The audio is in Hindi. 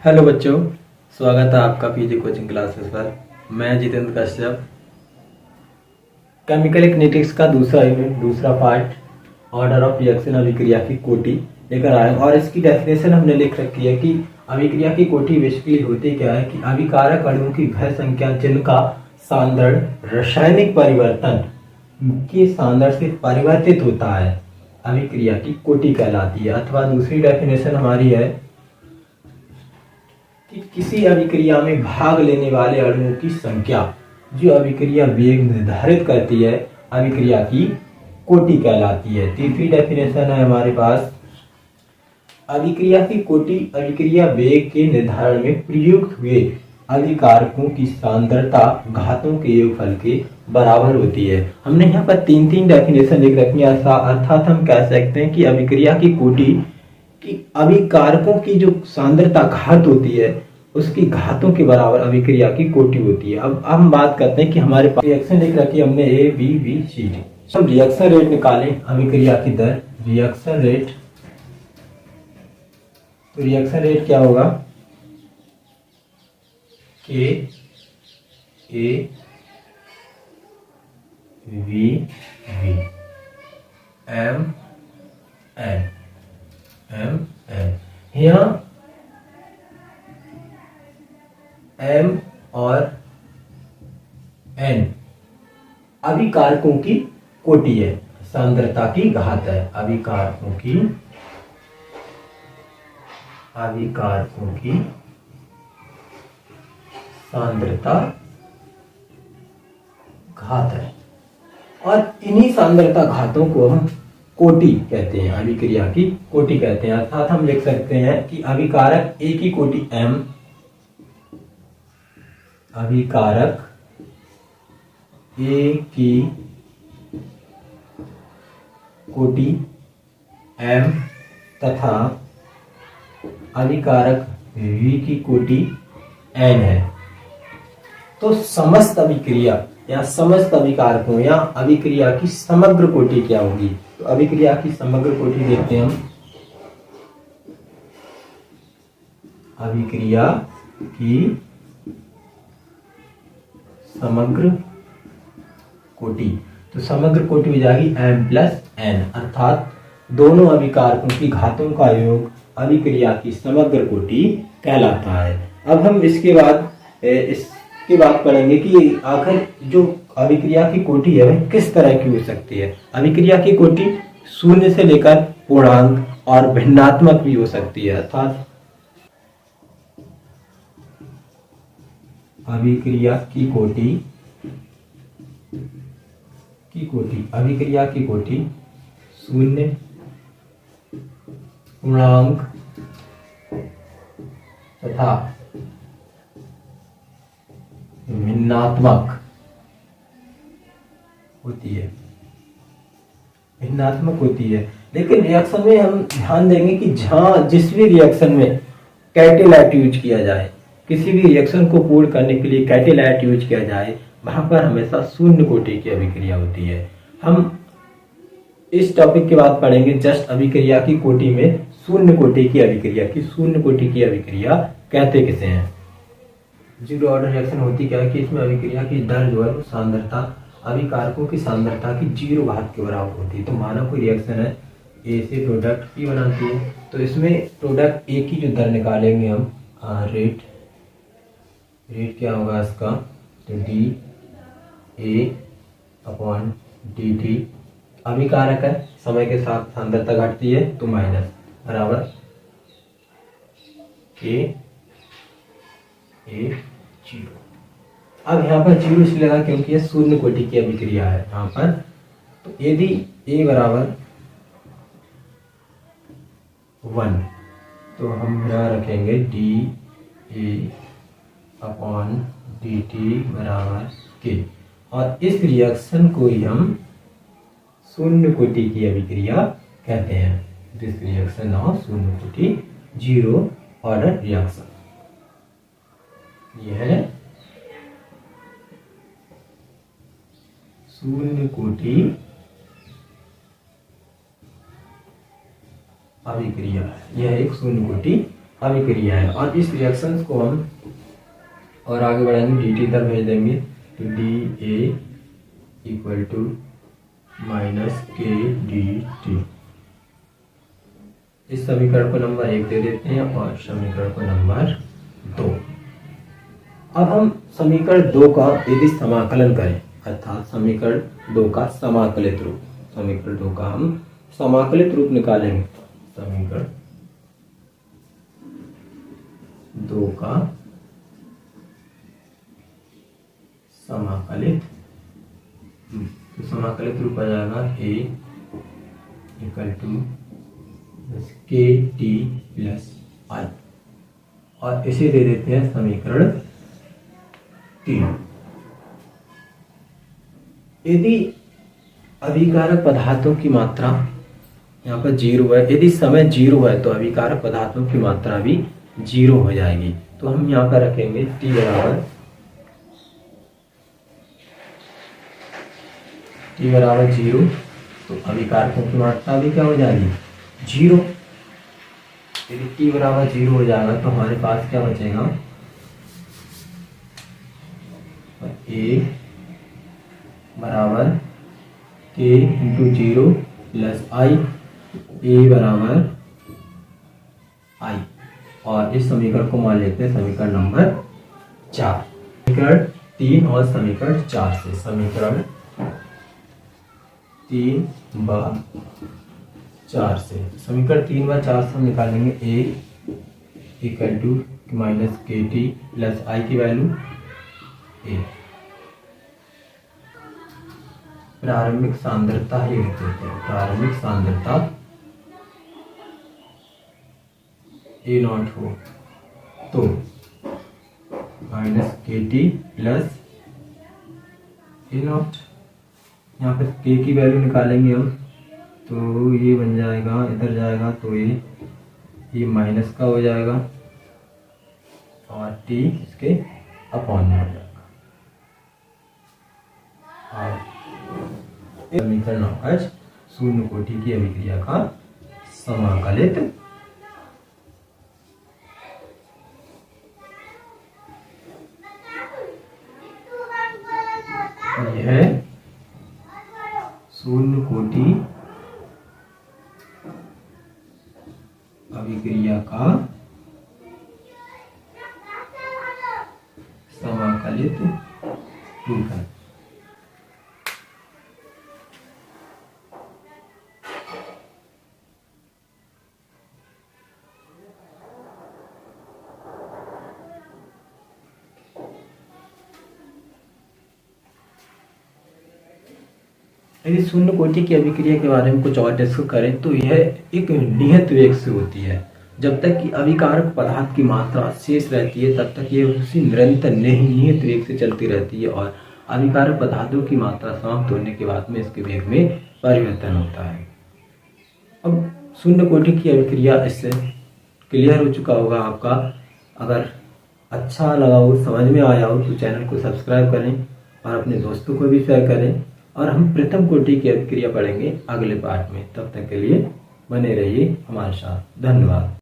हेलो बच्चों, स्वागत है आपका पीजी कोचिंग क्लासेस पर। मैं जितेंद्र कश्यप केमिकल किनेटिक्स का दूसरा यूनिट, दूसरा पार्ट ऑर्डर ऑफ रिएक्शन अभिक्रिया की कोटि लेकर आए और इसकी डेफिनेशन हमने लिख रखी है कि अभिक्रिया की कोटि बेसिकली होती क्या है कि अभिकारक अणुओं की वह संख्या जिनका सांद्रण रासायनिक परिवर्तन के सांद्रण से परिवर्तित होता है, अभिक्रिया की कोटि कहलाती है। अथवा दूसरी डेफिनेशन हमारी है कि किसी अभिक्रिया में भाग लेने वाले अणुओं की संख्या जो अभिक्रिया वेग निर्धारित करती है, अभिक्रिया की कोटि कहलाती है। तीसरी डेफिनेशन है हमारे पास, अभिक्रिया की कोटि अभिक्रिया वेग के निर्धारण में प्रयुक्त हुए अभिकारकों की सांद्रता घातों के योगफल के बराबर होती है। हमने यहाँ पर तीन डेफिनेशन लिख रखी है। अर्थात हम कह सकते हैं कि अभिक्रिया की कोटि कि अभिकारकों की जो सांद्रता घात होती है उसकी घातों के बराबर अभिक्रिया की कोटि होती है। अब हम बात करते हैं कि हमारे पास रिएक्शन लिख रखी है हमने A B B C D. हम रिएक्शन रेट निकालें, अभिक्रिया की दर, रिएक्शन रेट। तो रिएक्शन रेट क्या होगा, K A V V M N यहाँ एम और एन अभिकारकों की कोटि है, सांद्रता की घात है। अभिकारकों की सांद्रता घात है और इन्हीं सांद्रता घातों को हम कोटि कहते हैं, अभिक्रिया की कोटि कहते हैं। अर्थात हम लिख सकते हैं कि अभिकारक ए की कोटि m, अभिकारक ए की कोटि m तथा अभिकारक v की कोटि n है। तो समस्त अभिक्रिया या समस्त अभिकारकों या अभिक्रिया की समग्र कोटि क्या होगी? तो अभिक्रिया की समग्र कोटि देखते हैं हम। अभिक्रिया की समग्र कोटि, तो समग्र कोटि हो जाएगी m प्लस n, अर्थात दोनों अभिकारकों की घातों का योग अभिक्रिया की समग्र कोटि कहलाता है। अब हम इसके बाद पढ़ेंगे कि आखिर जो अभिक्रिया की कोटि है वह किस तरह की हो सकती है। अभिक्रिया की कोटि शून्य से लेकर पूर्णांक और भिन्नात्मक भी हो सकती है। अर्थात अभिक्रिया की कोटि शून्य, पूर्णांक तथा भिन्नात्मक होती है। लेकिन रिएक्शन में हम ध्यान देंगे कि जिस भी रिएक्शन में कैटेलाइट यूज किया जाए, किसी भी रिएक्शन को पूर्ण करने के लिए कैटेलाइट यूज किया जाए, वहां पर हमेशा शून्य कोटि की अभिक्रिया होती है। हम इस टॉपिक के बाद पढ़ेंगे जस्ट अभिक्रिया की कोटि में शून्य कोटि की अभिक्रिया कहते किसे हैं। जीरो ऑर्डर रिएक्शन होती क्या है कि इसमें अभिक्रिया की दर जो है वो सांद्रता, अभिकारकों की सांद्रता की 0 घात के बराबर होती है। तो माना कोई रिएक्शन है, ए से प्रोडक्ट पी बनाती है, तो इसमें प्रोडक्ट ए की जो दर निकालेंगे हम, रेट क्या होगा इसका, तो डी ए अपॉन डी टी, अभिकारक है, समय के साथ सांद्रता घटती है तो माइनस बराबर के ए 0। अब यहाँ पर 0 इसलिए लगा क्योंकि यह शून्य कोटि की अभिक्रिया है यहाँ पर। तो यदि ए बराबर 1 तो हम यहाँ रखेंगे D A upon D T बराबर के, और इस रिएक्शन को ही हम शून्य कोटि की अभिक्रिया कहते हैं। दिस रिएक्शन ऑफ शून्य कोटि, 0 ऑर्डर रिएक्शन। यह है शून्य कोटि अभिक्रिया, यह एक शून्य कोटि अभिक्रिया है। और इस रिएक्शन को हम और आगे बढ़ाएंगे, डी टी तक भेज देंगे, तो D A equal to minus K D T. इस समीकरण को नंबर 1 दे देते हैं और समीकरण को नंबर 2। अब हम समीकरण 2 का यदि समाकलन करें, अर्थात समीकरण 2 का समाकलित रूप, समीकरण 2 का हम समाकलित रूप निकालेंगे। समीकरण 2 का समाकलित, तो समाकलित रूप आ जाएगा a इक्वल टू के टी प्लस आई, और इसे दे देते हैं समीकरण 3। यदि अभिकारक पदार्थों की मात्रा यहाँ पर 0 है, यदि समय 0 है तो अभिकारक पदार्थों की मात्रा भी 0 हो जाएगी। तो हम यहाँ पर रखेंगे t बराबर 0, तो अभिकारकों की मात्रा भी क्या हो जाएगी, 0। यदि t बराबर 0 हो जाएगा तो हमारे पास क्या बचेगा, a बराबर k into 0 plus I, a बराबर i। और इस समीकरण को मान लेते हैं समीकरण नंबर 4। समीकरण 3 और समीकरण 4 से, समीकरण 3 व 4 से, समीकरण 3 व 4 से हम निकालेंगे a इक्वल टू माइनस के टी प्लस आई की वैल्यू a। प्रारंभिक सांद्रता ये लिख देते हैं, प्रारंभिक सांद्रता ए नॉट हो तो माइनस के टी प्लस ए नॉट, यहाँ पर के की वैल्यू निकालेंगे हम, तो ये बन जाएगा, इधर जाएगा तो ये माइनस का हो जाएगा और टी इसके अपॉन में हो जाएगा। और समीकरण नंबर 0 कोटि की अभिक्रिया का समाकलित यह 0 कोटि अभिक्रिया का समाकलित रूप है। यदि 0 कोटि की अभिक्रिया के बारे में कुछ और डिस्कस करें तो यह एक नियत वेग से होती है। जब तक कि अभिकारक पदार्थ की मात्रा शेष रहती है तब तक ये उसी निरंतर नियत वेग से चलती रहती है, और अभिकारक पदार्थों की मात्रा समाप्त होने के बाद में इसके वेग में परिवर्तन होता है। अब 0 कोटि की अभिक्रिया इससे क्लियर हो चुका होगा आपका। अगर अच्छा लगा हो, समझ में आया हो तो चैनल को सब्सक्राइब करें और अपने दोस्तों को भी शेयर करें। और हम प्रथम कोटि की अभिक्रिया पढ़ेंगे अगले पार्ट में। तब तक के लिए बने रहिए हमारे साथ। धन्यवाद।